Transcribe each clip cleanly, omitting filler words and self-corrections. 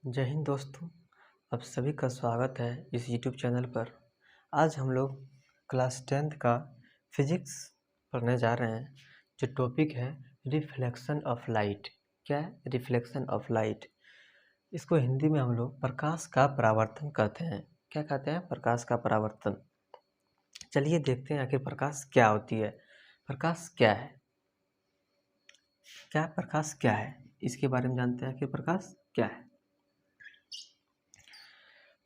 जय हिंद दोस्तों। आप सभी का स्वागत है इस यूट्यूब चैनल पर। आज हम लोग क्लास 10th का फिजिक्स पढ़ने जा रहे हैं, जो टॉपिक है रिफ्लेक्शन ऑफ लाइट। क्या है रिफ्लेक्शन ऑफ लाइट? इसको हिंदी में हम लोग प्रकाश का परावर्तन कहते हैं। क्या कहते हैं? प्रकाश का परावर्तन। चलिए देखते हैं आखिर प्रकाश क्या होती है। प्रकाश क्या है? प्रकाश क्या है, इसके बारे में जानते हैं कि प्रकाश क्या है।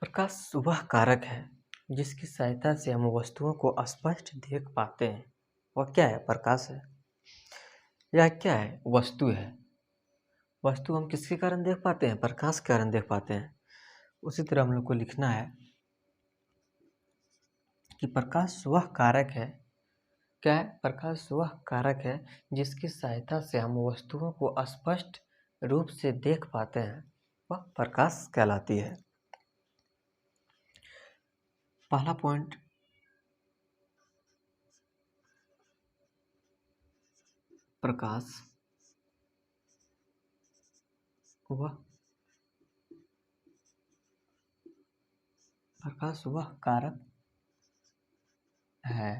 प्रकाश वह कारक है जिसकी सहायता से हम वस्तुओं को स्पष्ट देख पाते हैं। वह क्या है? प्रकाश है। यह क्या है? वस्तु है। वस्तु हम किसके कारण देख पाते हैं? प्रकाश के कारण देख पाते हैं। उसी तरह हम लोग को लिखना है कि प्रकाश वह कारक है। क्या है? प्रकाश वह कारक है जिसकी सहायता से हम वस्तुओं को स्पष्ट रूप से देख पाते हैं। वह प्रकाश कहलाती है। पहला पॉइंट, प्रकाश वह कारक है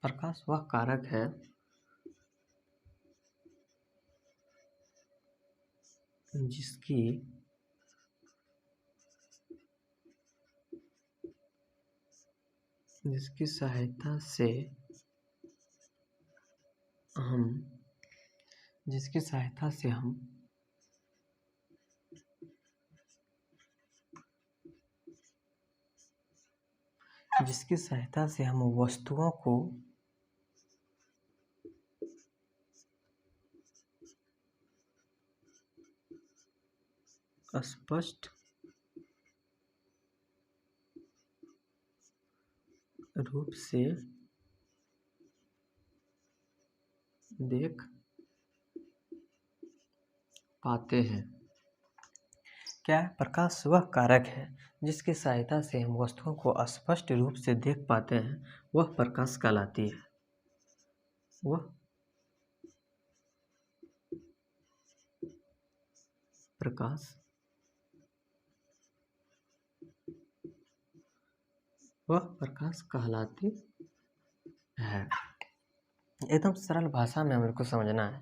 प्रकाश वह कारक है जिसकी सहायता से हम वस्तुओं को स्पष्ट रूप से देख पाते हैं। क्या है? प्रकाश वह कारक है जिसकी सहायता से हम वस्तुओं को स्पष्ट रूप से देख पाते हैं। वह प्रकाश कहलाती है। वह प्रकाश कहलाती है। एकदम सरल भाषा में हम लोग को समझना है।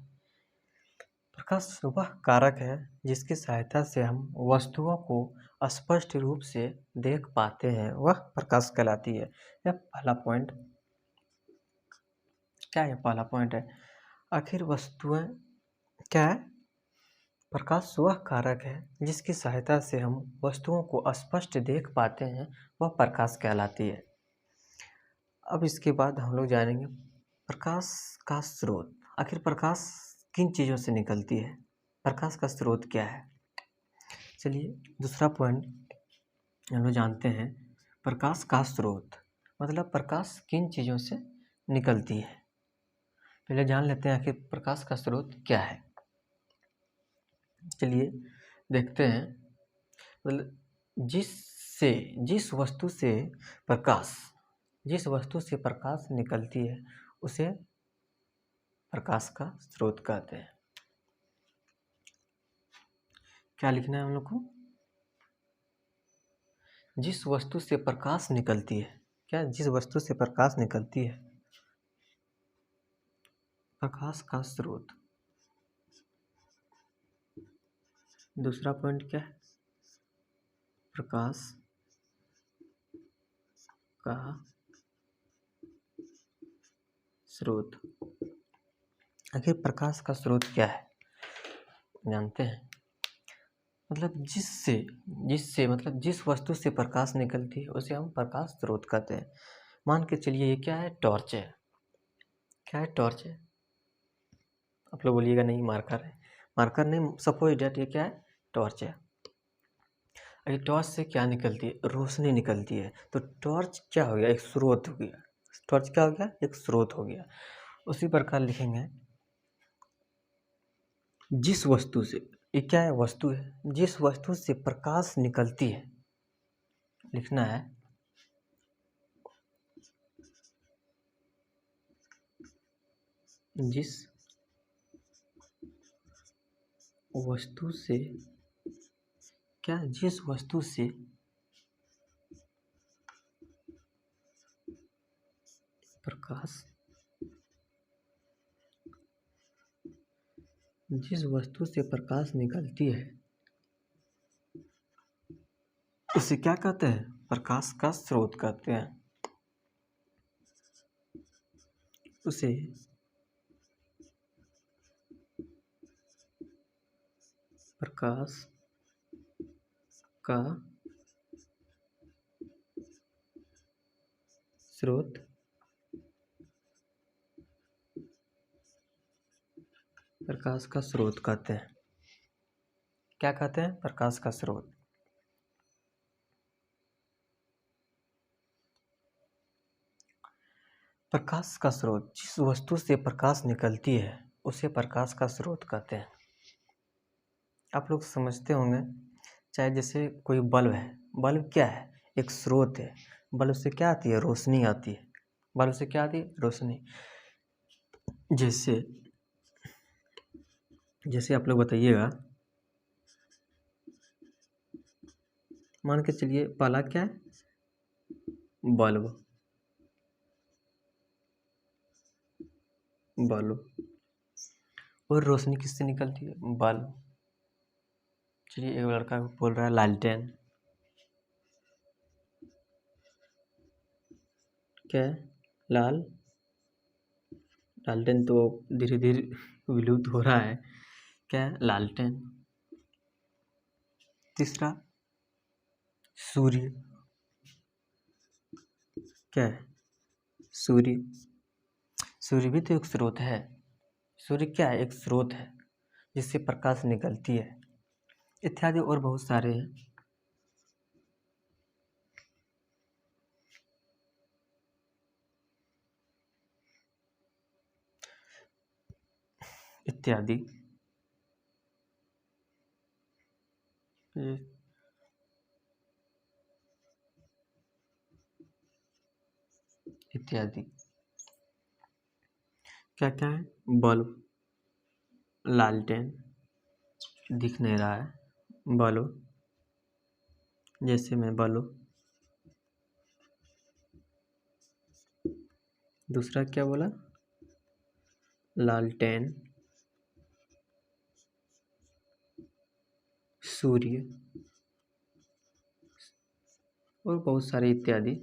प्रकाश वह कारक है जिसकी सहायता से हम वस्तुओं को स्पष्ट रूप से देख पाते हैं। वह प्रकाश कहलाती है। यह पहला पॉइंट। क्या है? पहला पॉइंट है। आखिर वस्तुएं क्या है? प्रकाश वह कारक है जिसकी सहायता से हम वस्तुओं को स्पष्ट देख पाते हैं। वह प्रकाश कहलाती है। अब इसके बाद हम लोग जानेंगे प्रकाश का स्रोत। आखिर प्रकाश किन चीज़ों से निकलती है? प्रकाश का स्रोत क्या है? चलिए दूसरा पॉइंट हम लोग जानते हैं। प्रकाश का स्रोत मतलब प्रकाश किन चीज़ों से निकलती है। पहले जान लेते हैं कि प्रकाश का स्रोत क्या है। चलिए देखते हैं। मतलब जिस वस्तु से प्रकाश निकलती है उसे प्रकाश का स्रोत कहते हैं। क्या लिखना है हम लोग को? जिस वस्तु से प्रकाश निकलती है। क्या? जिस वस्तु से प्रकाश निकलती है, प्रकाश का स्रोत। दूसरा पॉइंट क्या है? प्रकाश का स्रोत। आखिर प्रकाश का स्रोत क्या है जानते हैं। मतलब जिस वस्तु से प्रकाश निकलती है उसे हम प्रकाश स्रोत कहते हैं। मान के चलिए ये क्या है? टॉर्च है। क्या है? टॉर्च है। आप लोग बोलिएगा नहीं मार्कर है। मार्कर नहीं, सपोज डेट ये क्या है? टॉर्च है। ये टॉर्च से क्या निकलती है? रोशनी निकलती है। तो टॉर्च क्या हो गया? एक स्रोत हो गया। टॉर्च क्या हो गया? एक स्रोत हो गया। उसी प्रकार लिखेंगे जिस वस्तु से, ये क्या है? वस्तु है। जिस वस्तु से प्रकाश निकलती है, लिखना है जिस वस्तु से जिस वस्तु से प्रकाश निकलती है उसे क्या कहते हैं? प्रकाश का स्रोत कहते हैं। उसे प्रकाश का स्रोत कहते हैं। क्या कहते हैं? प्रकाश का स्रोत। प्रकाश का स्रोत, जिस वस्तु से प्रकाश निकलती है उसे प्रकाश का स्रोत कहते हैं। आप लोग समझते होंगे, चाहे जैसे कोई बल्ब है, बल्ब क्या है? एक स्रोत है। बल्ब से क्या आती है? रोशनी आती है। बल्ब से क्या आती है? रोशनी। जैसे आप लोग बताइएगा, मान के चलिए पहला क्या है? बल्ब। और रोशनी किससे निकलती है? बल्ब। चलिए एक लड़का बोल रहा है लालटेन। क्या है? लालटेन तो धीरे धीरे विलुप्त हो रहा है। क्या है? लालटेन। तीसरा सूर्य। क्या है? सूर्य भी तो एक स्रोत है। सूर्य क्या है? एक स्रोत है जिससे प्रकाश निकलती है। इत्यादि और बहुत सारे हैं। इत्यादि क्या क्या है? बल्ब, लालटेन दिख नहीं रहा है, बल्ब, जैसे मैं बल्ब। दूसरा क्या बोला? लालटेन, सूर्य और बहुत सारे इत्यादि।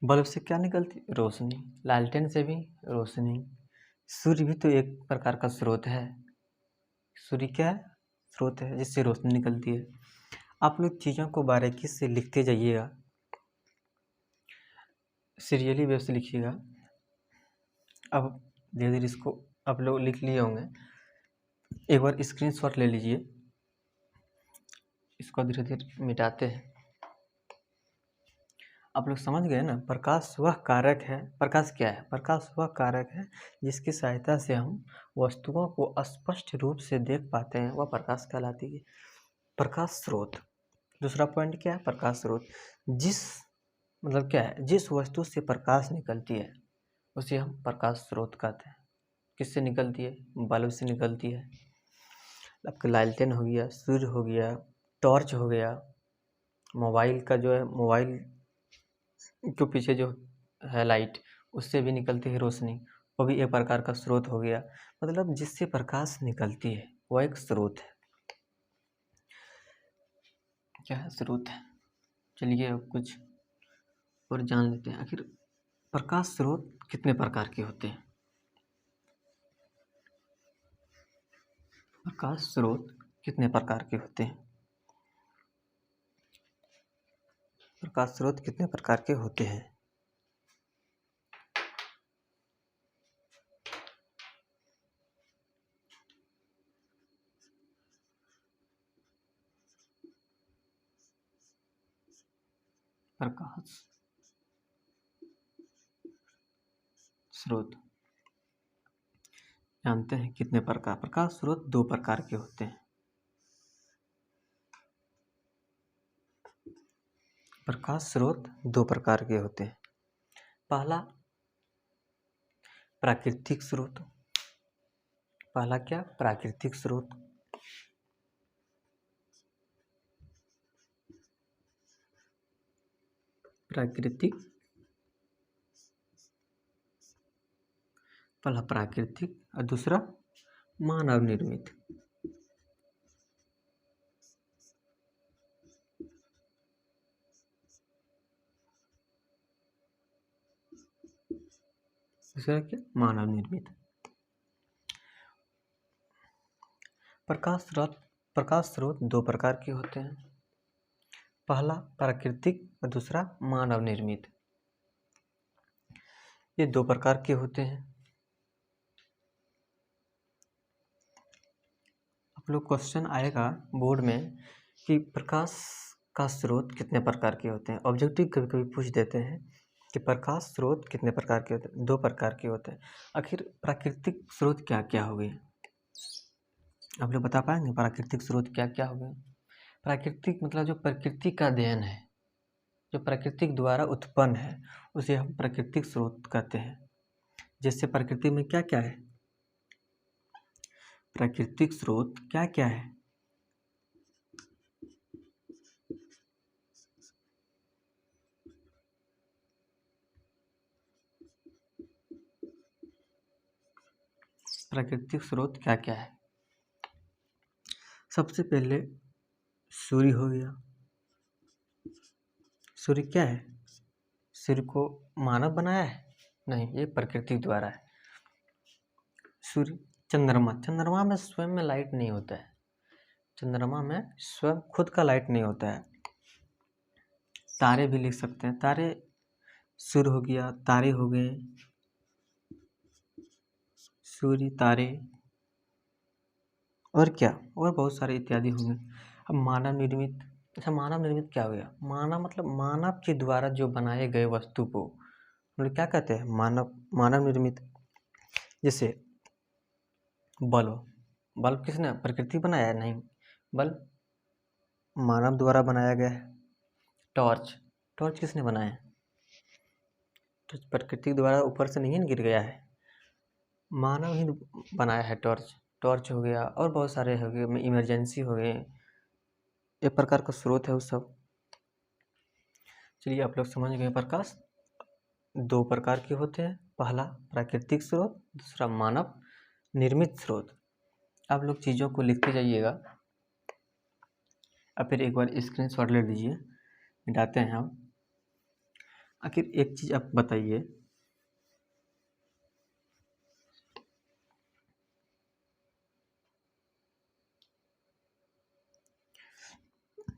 बल्ब से क्या निकलती? रोशनी। लालटेन से भी रोशनी। सूर्य भी तो एक प्रकार का स्रोत है। सूर्य क्या है? स्रोत है जिससे रोशनी निकलती है। आप लोग चीज़ों को बारीकी से लिखते जाइएगा, सीरियली वेव से लिखिएगा। अब धीरे धीरे इसको आप लोग लिख लिए होंगे। एक बार स्क्रीनशॉट ले लीजिए, इसको धीरे धीरे मिटाते हैं। आप लोग समझ गए ना? प्रकाश वह कारक है। प्रकाश क्या है? प्रकाश वह कारक है जिसकी सहायता से हम वस्तुओं को स्पष्ट रूप से देख पाते हैं, वह प्रकाश कहलाती है। प्रकाश स्रोत। दूसरा पॉइंट क्या है? प्रकाश स्रोत। मतलब क्या है? जिस वस्तु से प्रकाश निकलती है उसे हम प्रकाश स्रोत कहते हैं। किससे निकलती है? बल्ब से निकलती है। आपका लालटेन हो गया, सूर्य हो गया, टॉर्च हो गया, मोबाइल का जो है, मोबाइल के पीछे जो है लाइट, उससे भी निकलती है रोशनी, वो भी एक प्रकार का स्रोत हो गया। मतलब जिससे प्रकाश निकलती है वह एक स्रोत है। क्या है? स्रोत है। चलिए अब कुछ और जान लेते हैं। आखिर प्रकाश स्रोत कितने प्रकार के होते हैं? प्रकाश स्रोत कितने प्रकार के होते हैं? प्रकाश स्रोत कितने प्रकार के होते हैं? प्रकाश स्रोत जानते हैं कितने प्रकार? प्रकाश स्रोत दो प्रकार के होते हैं। प्रकाश स्रोत दो प्रकार के होते हैं। पहला प्राकृतिक स्रोत, पहला क्या, प्राकृतिक स्रोत। प्राकृतिक, पहला प्राकृतिक और दूसरा मानव निर्मित। दूसरा क्या, मानव निर्मित। प्रकाश स्रोत दो प्रकार के होते हैं, पहला प्राकृतिक और दूसरा मानव निर्मित। ये दो प्रकार के होते हैं। आप लोग क्वेश्चन आएगा बोर्ड में कि प्रकाश का स्रोत कितने प्रकार के होते हैं। ऑब्जेक्टिव कभी कभी पूछ देते हैं कि प्रकाश स्रोत कितने प्रकार के होते हैं, दो प्रकार के होते हैं। आखिर प्राकृतिक स्रोत क्या क्या हो गए, आप लोग बता पाएंगे प्राकृतिक स्रोत क्या क्या हो गए। प्राकृतिक मतलब जो प्रकृति का देन है, जो प्रकृति द्वारा उत्पन्न है, उसे हम प्राकृतिक स्रोत कहते हैं। जैसे प्रकृति में क्या क्या है, प्राकृतिक स्रोत क्या क्या है। प्राकृतिक स्रोत क्या क्या है, सबसे पहले सूर्य हो गया। सूर्य क्या है, सूर्य को मानव बनाया है, नहीं, ये प्रकृति द्वारा है। सूर्य, चंद्रमा, चंद्रमा में स्वयं में लाइट नहीं होता है, चंद्रमा में स्वयं खुद का लाइट नहीं होता है। तारे भी लिख सकते हैं, तारे, सूर्य हो गया, तारे हो गए, सूर्य, तारे, और क्या, और बहुत सारे इत्यादि होंगे। अब मानव निर्मित, अच्छा मानव निर्मित क्या हो गया, मानव मतलब मानव के द्वारा जो बनाए गए वस्तु को हम लोग क्या कहते हैं, मानव निर्मित। जैसे बल्ब, बल्ब किसने, प्रकृति बनाया है, नहीं, बल्ब मानव द्वारा बनाया गया है। टॉर्च, टॉर्च किसने बनाया है, टॉर्च प्रकृति द्वारा ऊपर से नहीं गिर गया है, मानव ही बनाया है टॉर्च। टॉर्च हो गया, और बहुत सारे हो गए, इमरजेंसी हो गए, एक प्रकार का स्रोत है वो सब। चलिए आप लोग समझ गए, प्रकाश दो प्रकार के होते हैं, पहला प्राकृतिक स्रोत, दूसरा मानव निर्मित स्रोत। आप लोग चीज़ों को लिखते जाइएगा, और फिर एक बार स्क्रीनशॉट ले लीजिए, मिटाते हैं हम। आखिर एक चीज़ आप बताइए,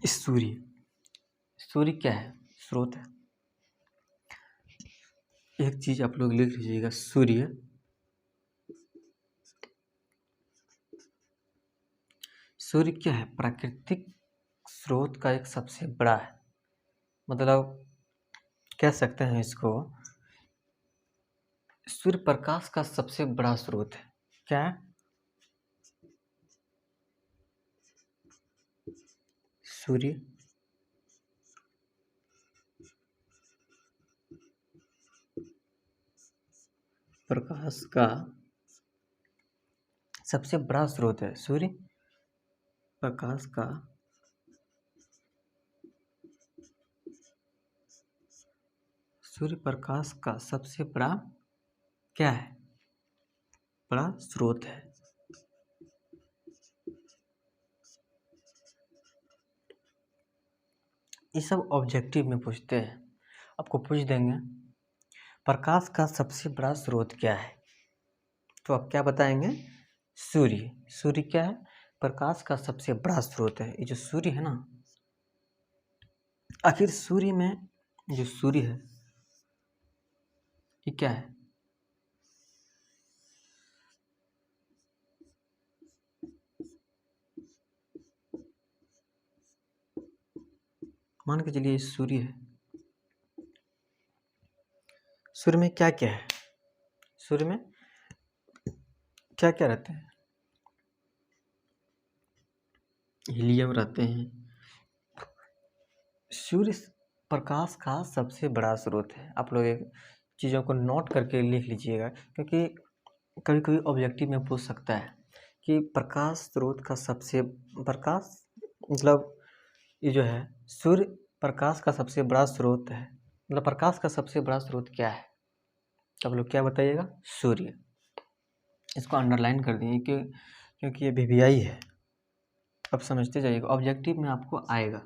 सूर्य, सूर्य क्या है, स्रोत है। एक चीज आप लोग लिख लीजिएगा, सूर्य, सूर्य क्या है, प्राकृतिक स्रोत का एक सबसे बड़ा है, मतलब कह सकते हैं इसको, सूर्य प्रकाश का सबसे बड़ा स्रोत है। क्या है, सूर्य प्रकाश का सबसे बड़ा स्रोत है। सूर्य प्रकाश का सूर्य प्रकाश का सबसे बड़ा क्या है, बड़ा स्रोत है। ये सब ऑब्जेक्टिव में पूछते हैं, आपको पूछ देंगे प्रकाश का सबसे बड़ा स्रोत क्या है, तो आप क्या बताएंगे, सूर्य। सूर्य क्या है, प्रकाश का सबसे बड़ा स्रोत है। ये जो सूर्य है ना, आखिर सूर्य में जो सूर्य है ये क्या है, मान के चलिए सूर्य है, सूर्य में क्या क्या है, सूर्य में क्या क्या रहते हैं, हीलियम रहते हैं। सूर्य प्रकाश का सबसे बड़ा स्रोत है। आप लोग एक चीज़ों को नोट करके लिख लीजिएगा, क्योंकि कभी कभी ऑब्जेक्टिव में पूछ सकता है कि प्रकाश स्रोत का सबसे प्रकाश मतलब ये जो है सूर्य प्रकाश का सबसे बड़ा स्रोत है, मतलब प्रकाश का सबसे बड़ा स्रोत क्या है? तो आप लोग क्या बताइएगा? सूर्य। इसको अंडरलाइन कर दिए क्योंकि ये वीवीआई है। अब समझते जाइएगा, ऑब्जेक्टिव में आपको आएगा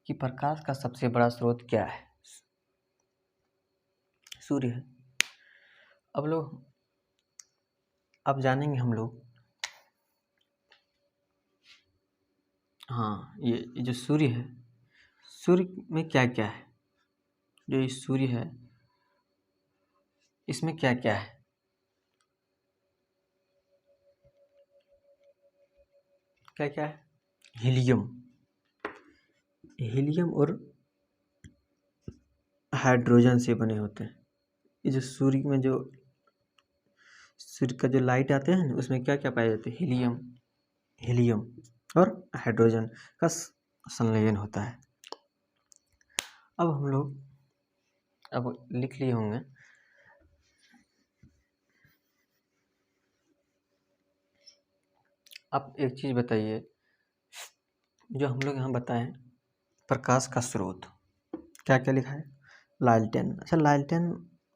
कि प्रकाश का सबसे बड़ा स्रोत क्या है? सूर्य है। अब जानेंगे हम लोग, हाँ ये जो सूर्य है, सूर्य में क्या क्या है? जो ये सूर्य है इसमें क्या क्या है? क्या क्या है? हीलियम। हीलियम और हाइड्रोजन से बने होते हैं। ये जो सूर्य में जो सूर्य का जो लाइट आते हैं उसमें क्या क्या पाए जाते हैं? हीलियम, हीलियम और हाइड्रोजन का संलयन होता है। अब हम लोग अब लिख लिए होंगे, अब एक चीज़ बताइए, जो हम लोग यहाँ बताएं प्रकाश का स्रोत क्या क्या लिखा है? लालटेन। अच्छा, लालटेन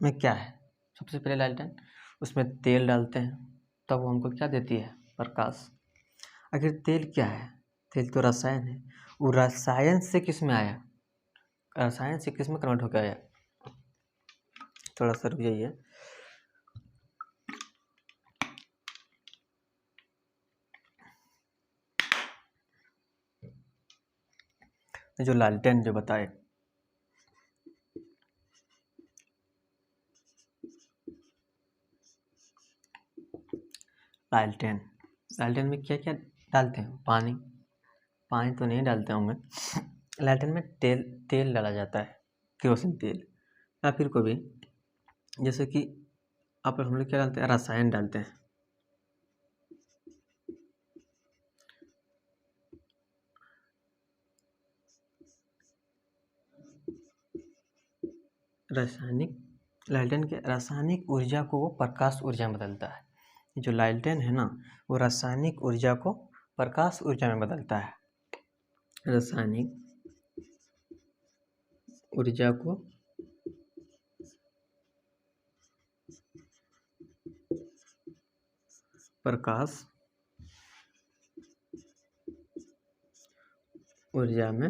में क्या है? सबसे पहले लालटेन, उसमें तेल डालते हैं तब वो हमको क्या देती है? प्रकाश। आखिर तेल क्या है? तेल तो रसायन है। वो रसायन से किस में आया? रसायन से किस में कन्वर्ट होकर आया? थोड़ा सा रुक जाइए। जो लालटेन जो बताए, लालटेन, लालटेन में क्या क्या डालते हैं? पानी, पानी तो नहीं डालते होंगे। लालटेन में तेल डाला जाता है, केरोसिन तेल, या फिर कोई भी, जैसे कि आप हम लोग क्या डालते हैं? रसायन डालते हैं। रासायनिक, लालटेन के रासायनिक ऊर्जा को वो प्रकाश ऊर्जा में बदलता है। जो लालटेन है ना, वो रासायनिक ऊर्जा को प्रकाश ऊर्जा में बदलता है। रासायनिक ऊर्जा को प्रकाश ऊर्जा में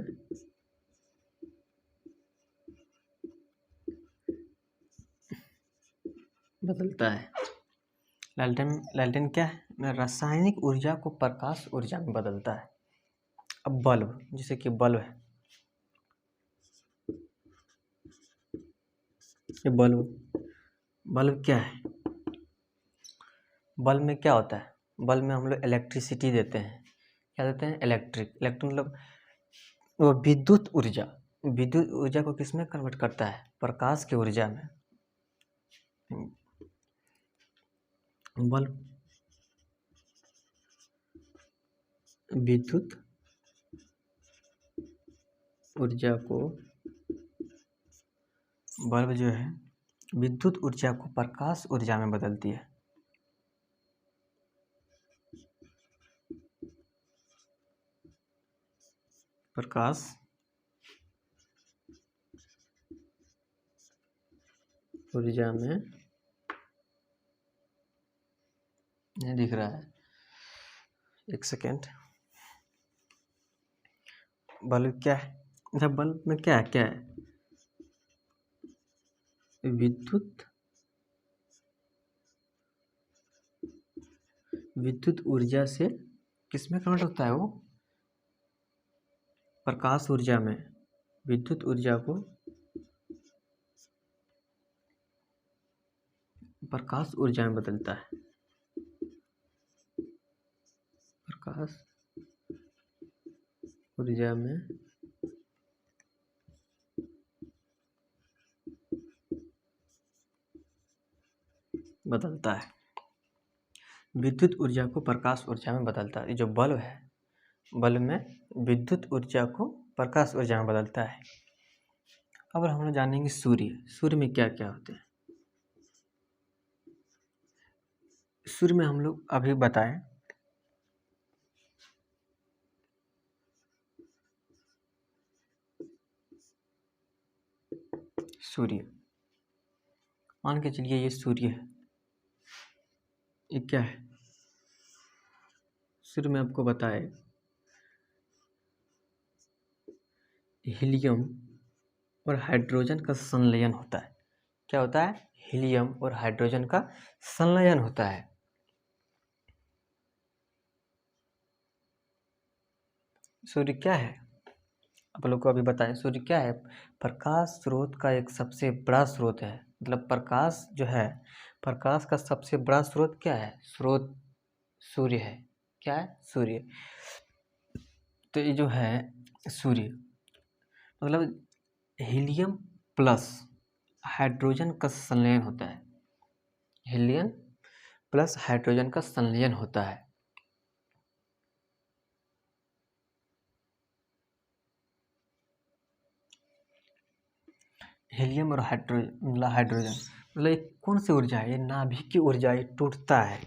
बदलता है। लालटेन क्या है? रासायनिक ऊर्जा को प्रकाश ऊर्जा में बदलता है। अब बल्ब, जैसे कि बल्ब है, ये बल्ब क्या है? बल्ब में क्या होता है? बल्ब में हम लोग इलेक्ट्रिसिटी देते हैं। क्या देते हैं? इलेक्ट्रिक मतलब वो विद्युत ऊर्जा को किस में कन्वर्ट करता है? प्रकाश की ऊर्जा में। बल्ब विद्युत ऊर्जा को, बल्ब जो है विद्युत ऊर्जा को प्रकाश ऊर्जा में बदलती है। प्रकाश ऊर्जा में, नहीं दिख रहा है, एक सेकेंड। बल्ब क्या है? अच्छा, बल्ब में क्या है? विद्युत ऊर्जा से किस में कन्वर्ट होता है? वो प्रकाश ऊर्जा में, विद्युत ऊर्जा को प्रकाश ऊर्जा में बदलता है। प्रकाश ऊर्जा में बदलता है, विद्युत ऊर्जा को प्रकाश ऊर्जा में बदलता है। ये जो बल्ब है, बल्ब में विद्युत ऊर्जा को प्रकाश ऊर्जा में बदलता है। अब हम लोग जानेंगे सूर्य। सूर्य में क्या क्या होते हैं? शुरू में हम लोग अभी बताएं सूर्य। मान के चलिए ये सूर्य है, ये क्या है? शुरू में आपको बताए हीलियम और हाइड्रोजन का संलयन होता है। क्या होता है? हीलियम और हाइड्रोजन का संलयन होता है। सूर्य क्या है? आप लोग को अभी बताएं सूर्य क्या है। प्रकाश स्रोत का एक सबसे बड़ा स्रोत है। मतलब प्रकाश जो है, प्रकाश का सबसे बड़ा स्रोत क्या है? स्रोत सूर्य है। क्या है? सूर्य। तो ये जो है सूर्य, मतलब हीलियम प्लस हाइड्रोजन का संलयन होता है। हीलियम प्लस हाइड्रोजन का संलयन होता है। हीलियम और हाइड्रोजन मतलब एक कौन सी ऊर्जा है? ये नाभिक की ऊर्जा, ये टूटता है।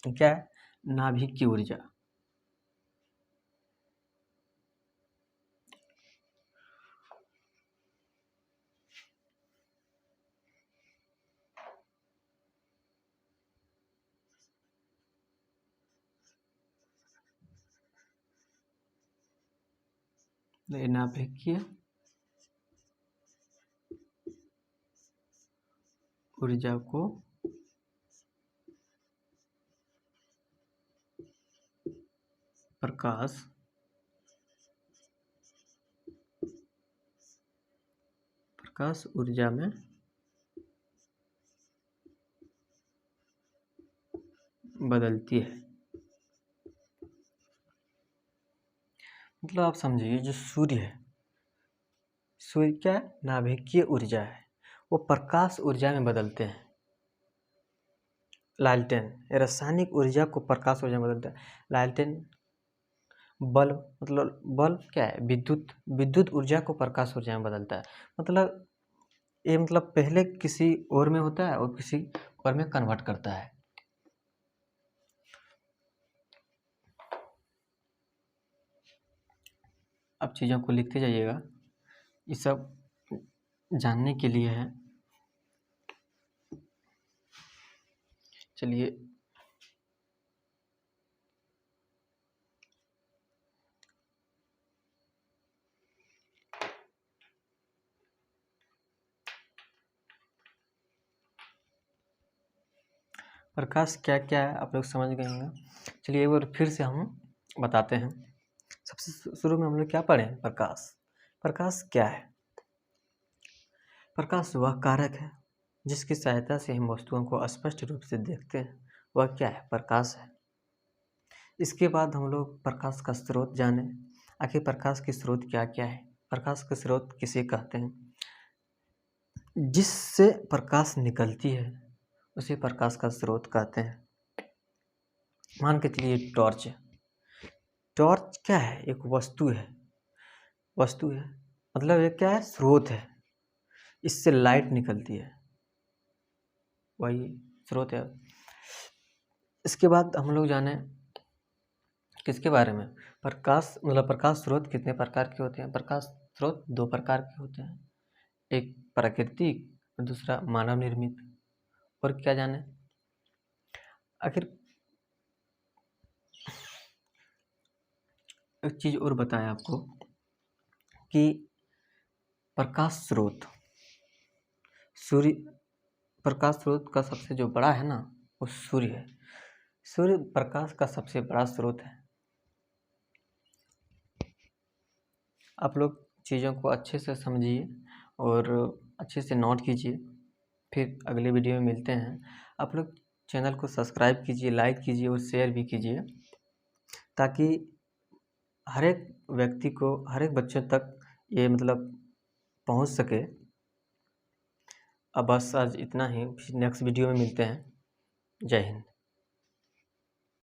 क्या है? नाभिक की ऊर्जा। ये नाभिकीय ऊर्जा को प्रकाश ऊर्जा में बदलती है। मतलब आप समझिए, जो सूर्य है, सूर्य क्या है? नाभिकीय ऊर्जा है, वो प्रकाश ऊर्जा में बदलते हैं। लालटेन रासायनिक ऊर्जा को प्रकाश ऊर्जा में बदलता है। लालटेन बल्ब, मतलब बल्ब क्या है? विद्युत ऊर्जा को प्रकाश ऊर्जा में बदलता है। मतलब ये मतलब पहले किसी और में होता है और किसी और में कन्वर्ट करता है। अब चीज़ों को लिखते जाइएगा, ये सब जानने के लिए है। चलिए प्रकाश क्या क्या है आप लोग समझ गए होंगे। चलिए एक बार फिर से हम बताते हैं। सबसे शुरू में हम लोग क्या पढ़े? प्रकाश। प्रकाश क्या है? प्रकाश वह कारक है जिसकी सहायता से हम वस्तुओं को स्पष्ट रूप से देखते हैं। वह क्या है? प्रकाश है। इसके बाद हम लोग प्रकाश का स्रोत जाने। आखिर प्रकाश के स्रोत क्या क्या है? प्रकाश के स्रोत किसे कहते हैं? जिससे प्रकाश निकलती है उसे प्रकाश का स्रोत कहते हैं। मान के चलिए टॉर्च है। टॉर्च क्या है? एक वस्तु है। वस्तु है मतलब ये क्या है? स्रोत है। इससे लाइट निकलती है, वही स्रोत है। इसके बाद हम लोग जाने किसके बारे में? प्रकाश मतलब प्रकाश स्रोत कितने प्रकार के होते हैं? प्रकाश स्रोत दो प्रकार के होते हैं, एक प्राकृतिक और दूसरा मानव निर्मित। और क्या जाने? आखिर एक चीज़ और बताया आपको कि प्रकाश स्रोत सूर्य, प्रकाश स्रोत का सबसे जो बड़ा है ना, वो सूर्य है। सूर्य प्रकाश का सबसे बड़ा स्रोत है। आप लोग चीज़ों को अच्छे से समझिए और अच्छे से नोट कीजिए। फिर अगले वीडियो में मिलते हैं। आप लोग चैनल को सब्सक्राइब कीजिए, लाइक कीजिए और शेयर भी कीजिए, ताकि हर एक व्यक्ति को, हर एक बच्चों तक ये मतलब पहुंच सके। अब बस आज इतना ही, नेक्स्ट वीडियो में मिलते हैं। जय हिंद।